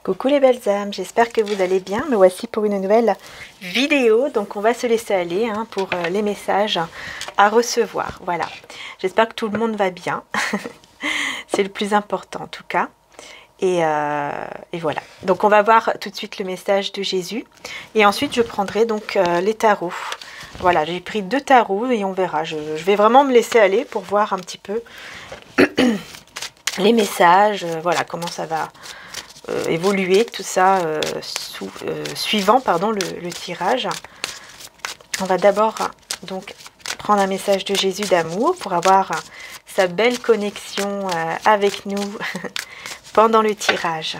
Coucou les belles âmes, j'espère que vous allez bien. Me voici pour une nouvelle vidéo. Donc on va se laisser aller pour les messages à recevoir. Voilà, j'espère que tout le monde va bien. C'est le plus important en tout cas. Et voilà. Donc on va voir tout de suite le message de Jésus. Et ensuite je prendrai donc les tarots. Voilà, j'ai pris 2 tarots et on verra. Je vais vraiment me laisser aller pour voir un petit peu les messages. Voilà, comment ça va évoluer tout ça suivant le tirage. On va d'abord donc prendre un message de Jésus d'amour pour avoir sa belle connexion avec nous pendant le tirage.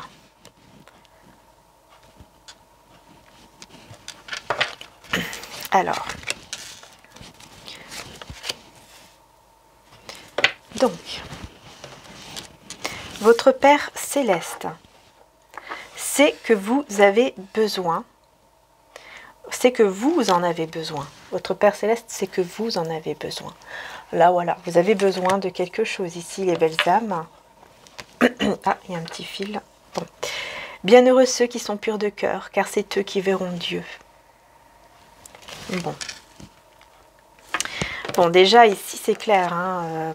Alors, donc, votre Père Céleste sait que vous avez besoin, c'est que vous en avez besoin. Votre Père Céleste sait que vous en avez besoin. Là, voilà, vous avez besoin de quelque chose ici, les belles âmes. Ah, il y a un petit fil. Bon. Bienheureux ceux qui sont purs de cœur, car c'est eux qui verront Dieu. Bon. Bon, déjà, ici, c'est clair.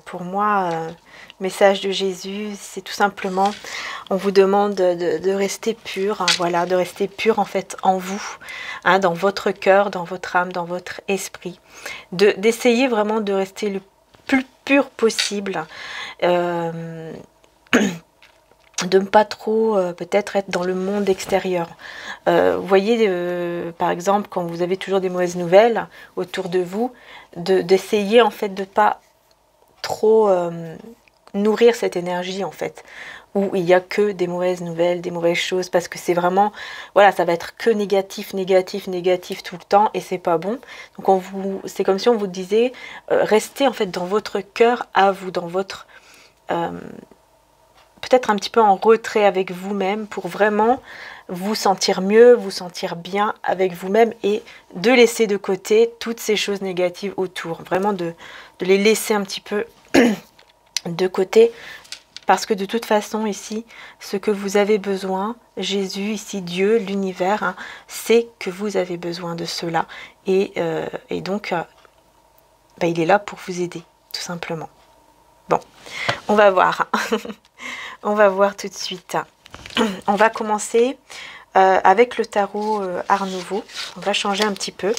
Pour moi, message de Jésus, c'est tout simplement, on vous demande de rester pur, voilà, de rester pur en fait en vous, dans votre cœur, dans votre âme, dans votre esprit, d'essayer vraiment de rester le plus pur possible, de ne pas trop peut-être être dans le monde extérieur. Vous voyez, par exemple, quand vous avez toujours des mauvaises nouvelles autour de vous, d'essayer en fait de ne pas trop nourrir cette énergie en fait, où il n'y a que des mauvaises nouvelles, des mauvaises choses, parce que c'est vraiment, voilà, ça va être que négatif, négatif, négatif tout le temps, et c'est pas bon. Donc c'est comme si on vous disait, restez en fait dans votre cœur à vous, dans votre peut-être un petit peu en retrait avec vous-même pour vraiment vous sentir mieux, vous sentir bien avec vous-même et de laisser de côté toutes ces choses négatives autour. Vraiment de les laisser un petit peu de côté parce que de toute façon ici, ce que vous avez besoin, Jésus, ici Dieu, l'univers, c'est que vous avez besoin de cela. Et donc, il est là pour vous aider, tout simplement. Bon, on va voir. On va voir tout de suite. On va commencer avec le tarot Art Nouveau. On va changer un petit peu.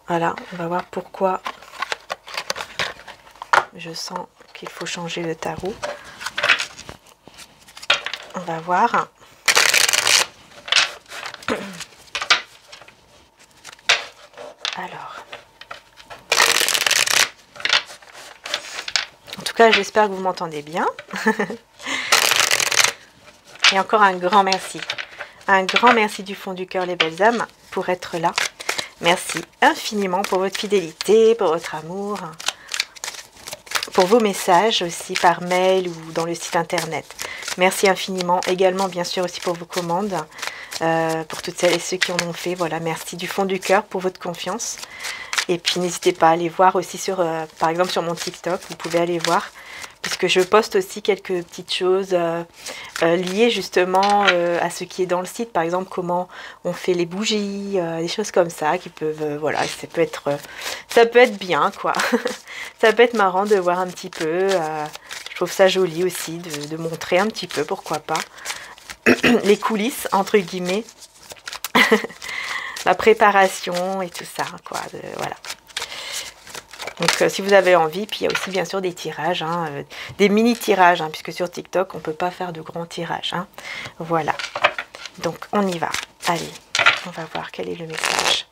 Voilà, on va voir pourquoi je sens qu'il faut changer le tarot. On va voir. Alors. En tout cas, j'espère que vous m'entendez bien. Et encore un grand merci. Un grand merci du fond du cœur, les belles âmes, pour être là. Merci infiniment pour votre fidélité, pour votre amour, pour vos messages aussi par mail ou dans le site internet. Merci infiniment. Également, bien sûr, aussi pour vos commandes, pour toutes celles et ceux qui en ont fait. Voilà, merci du fond du cœur pour votre confiance. Et puis, n'hésitez pas à aller voir aussi sur, par exemple, sur mon TikTok. Vous pouvez aller voir, puisque je poste aussi quelques petites choses liées justement à ce qui est dans le site. Par exemple, comment on fait les bougies, des choses comme ça qui peuvent, voilà, ça peut être bien, quoi. Ça peut être marrant de voir un petit peu. Je trouve ça joli aussi de montrer un petit peu, pourquoi pas, les coulisses, entre guillemets. La préparation et tout ça, quoi. Voilà. Donc, si vous avez envie, puis il y a aussi bien sûr des tirages, des mini-tirages, puisque sur TikTok, on ne peut pas faire de grands tirages. Voilà. Donc, on y va. Allez, on va voir quel est le message.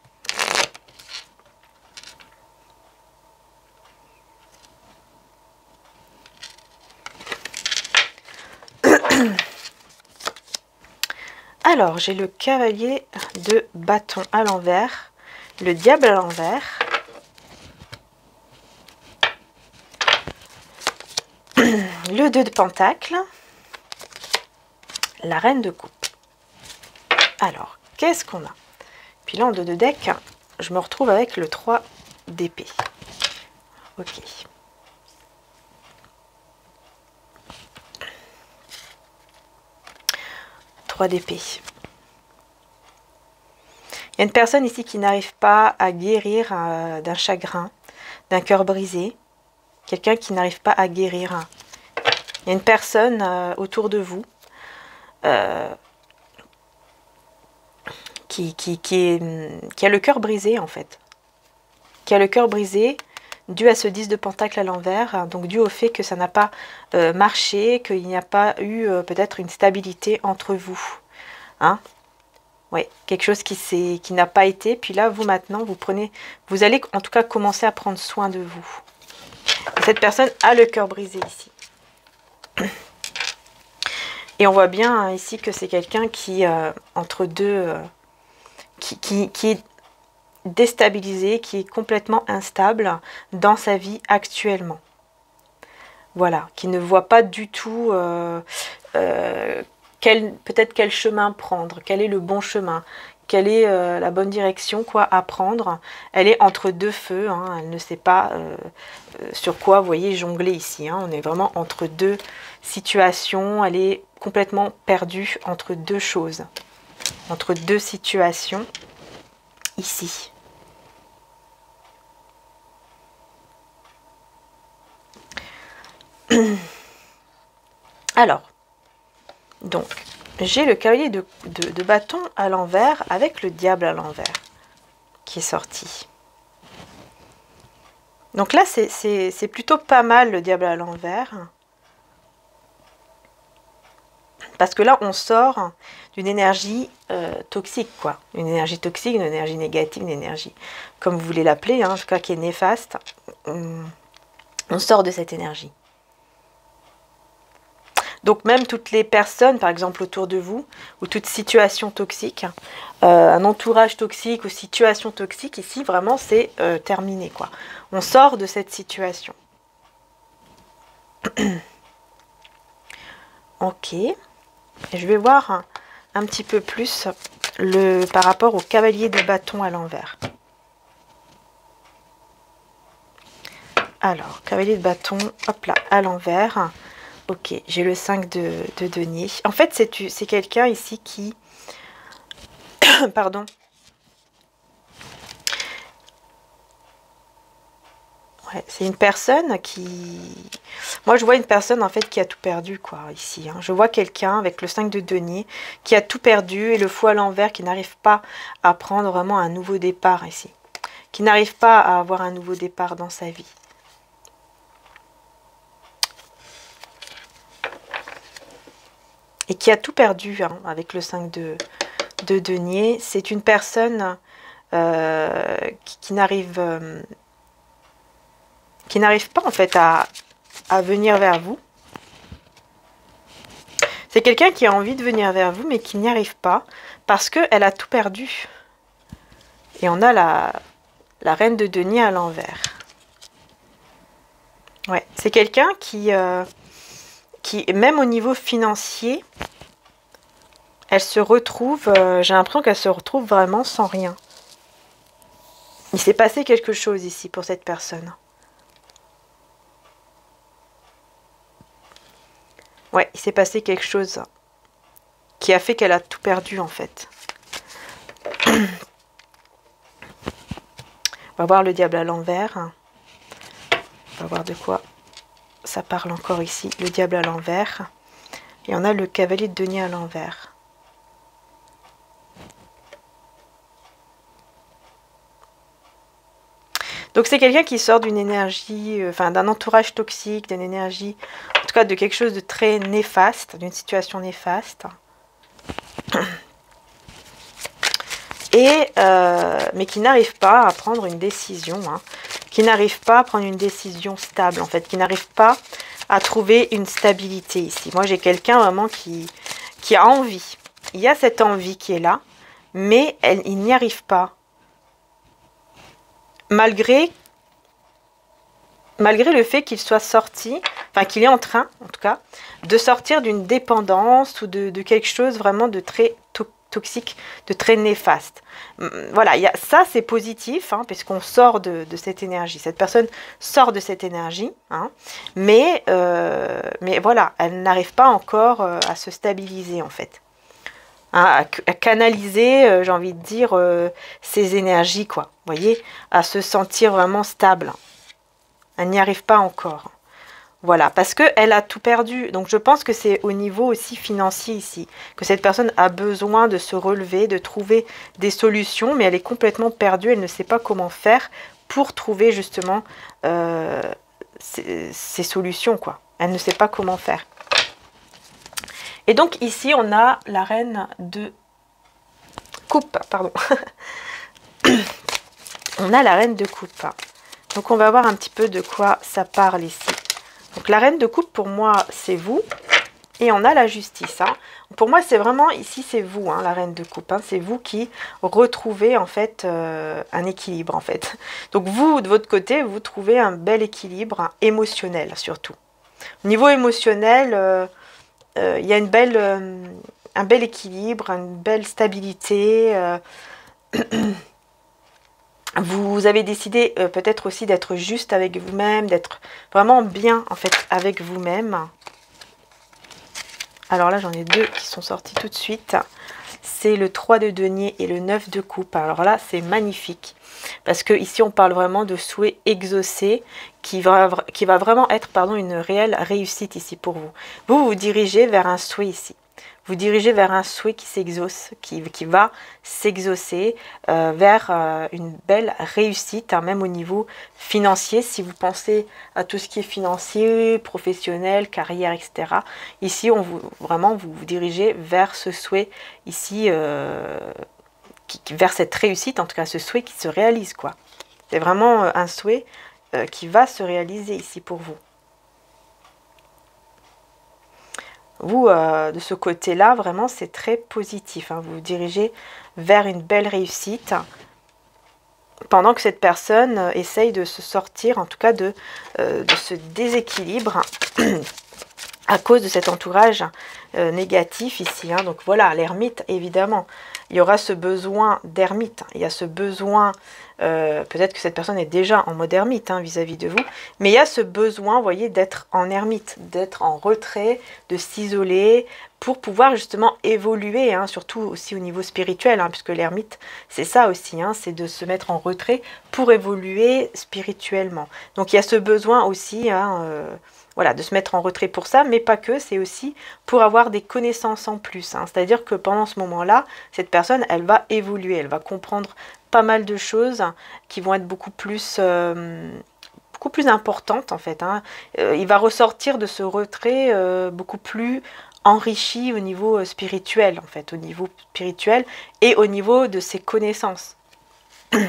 Alors, j'ai le cavalier de bâton à l'envers, le diable à l'envers, le 2 de pentacle, la reine de coupe. Alors, qu'est-ce qu'on a? Puis là, en dos de deck, je me retrouve avec le 3 d'épée. Ok. 3 d'épée. Il y a une personne ici qui n'arrive pas à guérir d'un chagrin, d'un cœur brisé. Quelqu'un qui n'arrive pas à guérir. Il y a une personne autour de vous qui a le cœur brisé en fait. Qui a le cœur brisé dû à ce 10 de pentacle à l'envers, donc dû au fait que ça n'a pas marché, qu'il n'y a pas eu peut-être une stabilité entre vous. Hein? Oui, quelque chose qui n'a pas été. Puis là, vous maintenant, vous allez en tout cas commencer à prendre soin de vous. Et cette personne a le cœur brisé ici. Et on voit bien hein, ici que c'est quelqu'un qui, entre deux, qui est déstabilisé, qui est complètement instable dans sa vie actuellement. Voilà, qui ne voit pas du tout peut-être quel chemin prendre, quel est le bon chemin, quelle est la bonne direction quoi à prendre. Elle est entre deux feux, hein, elle ne sait pas sur quoi, vous voyez, jongler ici. Hein, on est vraiment entre deux situations, elle est complètement perdue entre deux choses, entre deux situations ici. Alors, donc, j'ai le cavalier de bâton à l'envers avec le diable à l'envers qui est sorti. Donc là, c'est plutôt pas mal le diable à l'envers. Parce que là, on sort d'une énergie toxique, quoi. Une énergie toxique, une énergie négative, une énergie, comme vous voulez l'appeler, hein, en tout cas qui est néfaste. On sort de cette énergie. Donc même toutes les personnes, par exemple autour de vous, ou toute situation toxique, un entourage toxique ou situation toxique, ici vraiment c'est terminé, quoi. On sort de cette situation. Ok. Je vais voir un petit peu plus par rapport au cavalier de bâton à l'envers. Alors, cavalier de bâton, hop là, à l'envers. Ok, j'ai le 5 de denier. En fait, c'est quelqu'un ici qui... Pardon. Ouais, c'est une personne qui... Moi, je vois une personne, en fait, qui a tout perdu, quoi, ici. Hein. Je vois quelqu'un avec le 5 de denier qui a tout perdu et le fou à l'envers qui n'arrive pas à prendre vraiment un nouveau départ, ici. Qui n'arrive pas à avoir un nouveau départ dans sa vie. Et qui a tout perdu hein, avec le 5 de denier. C'est une personne qui n'arrive pas en fait à venir vers vous. C'est quelqu'un qui a envie de venir vers vous mais qui n'y arrive pas parce qu'elle a tout perdu. Et on a la reine de denier à l'envers. Ouais, c'est quelqu'un qui, même au niveau financier, elle se retrouve, j'ai l'impression qu'elle se retrouve vraiment sans rien. Il s'est passé quelque chose ici pour cette personne. Ouais, il s'est passé quelque chose qui a fait qu'elle a tout perdu en fait. On va voir le diable à l'envers. On va voir de quoi ça parle encore ici. Le diable à l'envers. Et on a le cavalier de denier à l'envers. Donc c'est quelqu'un qui sort d'une énergie, enfin d'un entourage toxique, d'une énergie, en tout cas de quelque chose de très néfaste, d'une situation néfaste. Et, mais qui n'arrive pas à prendre une décision, hein, qui n'arrive pas à prendre une décision stable, en fait, qui n'arrive pas à trouver une stabilité ici. Moi, j'ai quelqu'un vraiment qui a envie. Il y a cette envie qui est là, mais il n'y arrive pas. Malgré le fait qu'il soit sorti, enfin qu'il est en train, en tout cas, de sortir d'une dépendance ou de quelque chose vraiment de très toxique, de très néfaste. Voilà, ça c'est positif, hein, puisqu'on sort de cette énergie. Cette personne sort de cette énergie, hein, mais voilà, elle n'arrive pas encore à se stabiliser en fait. hein, à canaliser, j'ai envie de dire, ses énergies, quoi. Vous voyez, à se sentir vraiment stable. Elle n'y arrive pas encore. Voilà, parce qu'elle a tout perdu. Donc je pense que c'est au niveau aussi financier ici, que cette personne a besoin de se relever, de trouver des solutions, mais elle est complètement perdue, elle ne sait pas comment faire pour trouver justement ces solutions, quoi. Elle ne sait pas comment faire. Et donc ici, on a la reine de coupe, pardon. On a la reine de coupe. Donc on va voir un petit peu de quoi ça parle ici. Donc la reine de coupe, pour moi, c'est vous. Et on a la justice. Hein. Pour moi, c'est vraiment, ici, c'est vous, hein, la reine de coupe. Hein. C'est vous qui retrouvez, en fait, un équilibre, en fait. Donc vous, de votre côté, vous trouvez un bel équilibre, hein, émotionnel, surtout. Au niveau émotionnel, il y a un bel équilibre, une belle stabilité. Vous avez décidé peut-être aussi d'être juste avec vous-même, d'être vraiment bien en fait avec vous-même. Alors là, j'en ai deux qui sont sortis tout de suite. C'est le 3 de denier et le 9 de coupe. Alors là, c'est magnifique. Parce que ici, on parle vraiment de souhait exaucé qui va vraiment être une réelle réussite ici pour vous. Vous vous dirigez vers un souhait ici. Vous dirigez vers un souhait qui s'exauce, qui va s'exaucer vers une belle réussite, hein, même au niveau financier, si vous pensez à tout ce qui est financier, professionnel, carrière, etc. Ici, vraiment, vous vous dirigez vers ce souhait ici, vers cette réussite, en tout cas ce souhait qui se réalise, quoi. C'est vraiment un souhait qui va se réaliser ici pour vous. Vous, de ce côté-là, vraiment, c'est très positif. Hein. Vous vous dirigez vers une belle réussite pendant que cette personne essaye de se sortir, en tout cas de ce déséquilibre à cause de cet entourage négatif ici. Hein. Donc voilà, l'ermite, évidemment. Il y aura ce besoin d'ermite. Il y a ce besoin, peut-être que cette personne est déjà en mode ermite vis-à-vis de vous, mais il y a ce besoin, vous voyez, d'être en ermite, d'être en retrait, de s'isoler pour pouvoir justement évoluer, hein, surtout aussi au niveau spirituel, hein, puisque l'ermite, c'est ça aussi, hein, c'est de se mettre en retrait pour évoluer spirituellement. Donc il y a ce besoin aussi, hein, voilà, de se mettre en retrait pour ça, mais pas que, c'est aussi pour avoir des connaissances en plus. Hein. C'est-à-dire que pendant ce moment-là, cette personne, elle va évoluer, elle va comprendre pas mal de choses qui vont être beaucoup plus importantes en fait. Hein. Il va ressortir de ce retrait beaucoup plus enrichi au niveau spirituel, en fait, au niveau spirituel et au niveau de ses connaissances. Et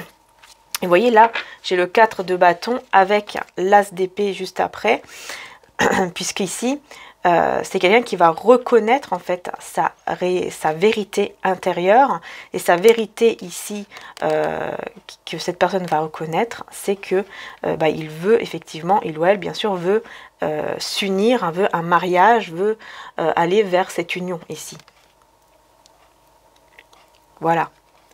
vous voyez là, j'ai le 4 de bâton avec l'as d'épée juste après. Puisqu'ici, c'est quelqu'un qui va reconnaître en fait sa vérité intérieure. Et sa vérité ici, que cette personne va reconnaître, c'est que il veut effectivement, il ou elle bien sûr, veut s'unir, hein, veut un mariage, veut aller vers cette union ici. Voilà.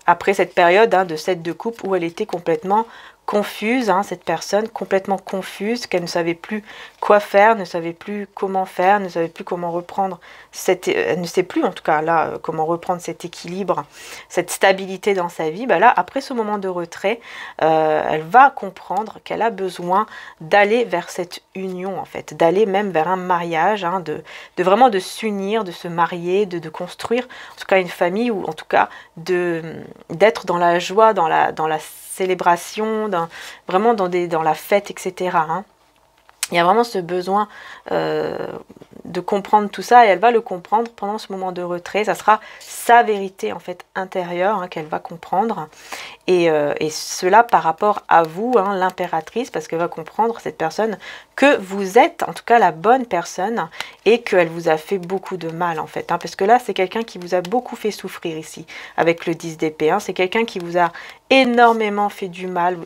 Après cette période de 7 de coupe où elle était complètement confuse, hein, cette personne complètement confuse, qu'elle ne savait plus quoi faire, ne savait plus comment faire, ne savait plus comment reprendre, elle ne sait plus en tout cas là comment reprendre cet équilibre, cette stabilité dans sa vie. Là, après ce moment de retrait, elle va comprendre qu'elle a besoin d'aller vers cette union en fait, d'aller même vers un mariage, hein, de vraiment de s'unir, de se marier, de construire en tout cas une famille, ou en tout cas d'être dans la joie, dans la célébration, vraiment dans la fête, etc. Hein. Il y a vraiment ce besoin de comprendre tout ça, et elle va le comprendre pendant ce moment de retrait. Ça sera sa vérité en fait intérieure, hein, qu'elle va comprendre, et cela par rapport à vous, hein, l'impératrice, parce qu'elle va comprendre, cette personne, que vous êtes en tout cas la bonne personne et qu'elle vous a fait beaucoup de mal en fait, hein, parce que là c'est quelqu'un qui vous a beaucoup fait souffrir ici avec le 10 d'épée, hein. C'est quelqu'un qui vous a énormément fait du mal.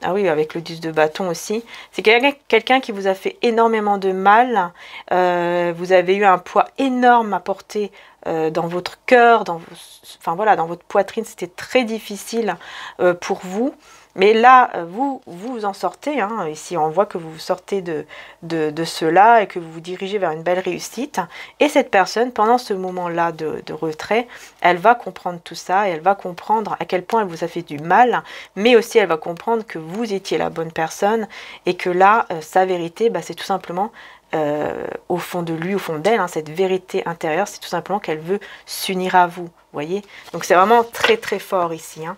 Ah oui, avec le 10 de bâton aussi. C'est quelqu'un qui vous a fait énormément de mal. Vous avez eu un poids énorme à porter dans votre cœur, dans votre poitrine. C'était très difficile pour vous. Mais là, vous en sortez. Hein. Ici, on voit que vous sortez de cela et que vous vous dirigez vers une belle réussite. Et cette personne, pendant ce moment-là de retrait, elle va comprendre tout ça et elle va comprendre à quel point elle vous a fait du mal, mais aussi elle va comprendre que vous étiez la bonne personne et que là, sa vérité, bah, c'est tout simplement au fond de lui, au fond d'elle, hein, cette vérité intérieure, c'est tout simplement qu'elle veut s'unir à vous, voyez. Donc c'est vraiment très très fort ici, hein.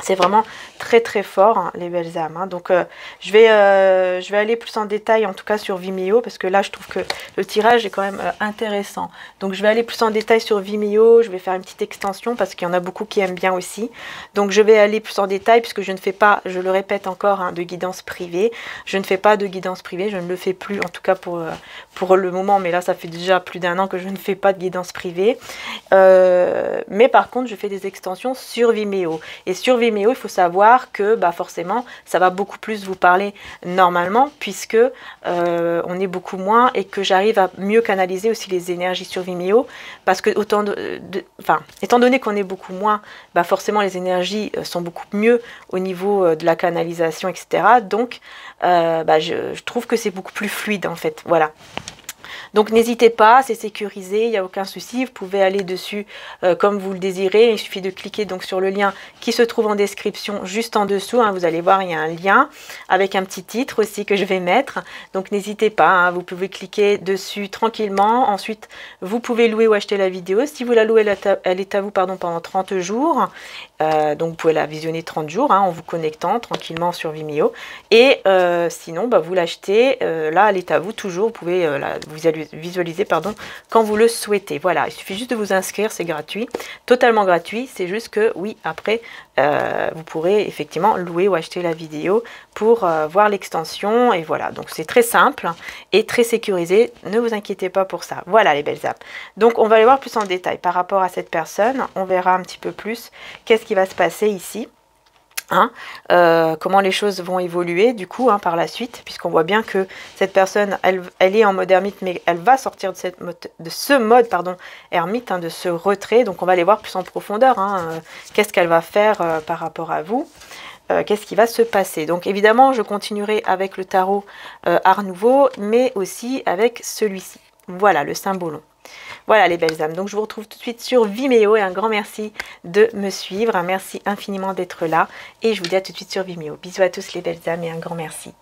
C'est vraiment très très fort, hein, les belles âmes. Hein. Donc je vais aller plus en détail, en tout cas sur Vimeo, parce que là je trouve que le tirage est quand même intéressant. Donc je vais aller plus en détail sur Vimeo, je vais faire une petite extension, parce qu'il y en a beaucoup qui aiment bien aussi. Donc je vais aller plus en détail, puisque je ne fais pas, je le répète encore, hein, de guidance privée. Je ne fais pas de guidance privée, je ne le fais plus, en tout cas pour le moment, mais là ça fait déjà plus d'1 an que je ne fais pas de guidance privée. Mais par contre, je fais des extensions sur Vimeo. Et sur Vimeo, il faut savoir que bah, forcément, ça va beaucoup plus vous parler normalement, puisque on est beaucoup moins et que j'arrive à mieux canaliser aussi les énergies sur Vimeo. Parce que étant donné qu'on est beaucoup moins, bah, forcément les énergies sont beaucoup mieux au niveau de la canalisation, etc. Donc, bah, je trouve que c'est beaucoup plus fluide en fait. Voilà. Donc n'hésitez pas, c'est sécurisé, il n'y a aucun souci, vous pouvez aller dessus comme vous le désirez, il suffit de cliquer donc sur le lien qui se trouve en description juste en dessous, hein, vous allez voir il y a un lien avec un petit titre aussi que je vais mettre, donc n'hésitez pas, hein, vous pouvez cliquer dessus tranquillement, ensuite vous pouvez louer ou acheter la vidéo, si vous la louez elle est à vous pendant 30 jours, donc vous pouvez la visionner 30 jours hein, en vous connectant tranquillement sur Vimeo, et sinon bah, vous l'achetez, là elle est à vous toujours, vous pouvez visualiser quand vous le souhaitez. Voilà, il suffit juste de vous inscrire, c'est gratuit, totalement gratuit, c'est juste que oui, après vous pourrez effectivement louer ou acheter la vidéo pour voir l'extension, et voilà, donc c'est très simple et très sécurisé, ne vous inquiétez pas pour ça. Voilà les belles âmes. Donc on va aller voir plus en détail par rapport à cette personne, on verra un petit peu plus qu'est-ce qui va se passer ici. Hein, comment les choses vont évoluer du coup hein, par la suite, puisqu'on voit bien que cette personne elle est en mode ermite, mais elle va sortir de ce mode ermite, hein, de ce retrait, donc on va aller voir plus en profondeur hein, qu'est-ce qu'elle va faire par rapport à vous, qu'est-ce qui va se passer. Donc évidemment je continuerai avec le tarot Art Nouveau, mais aussi avec celui-ci, voilà le symbolon. Voilà les belles âmes, donc je vous retrouve tout de suite sur Vimeo et un grand merci de me suivre, un merci infiniment d'être là et je vous dis à tout de suite sur Vimeo. Bisous à tous les belles âmes et un grand merci.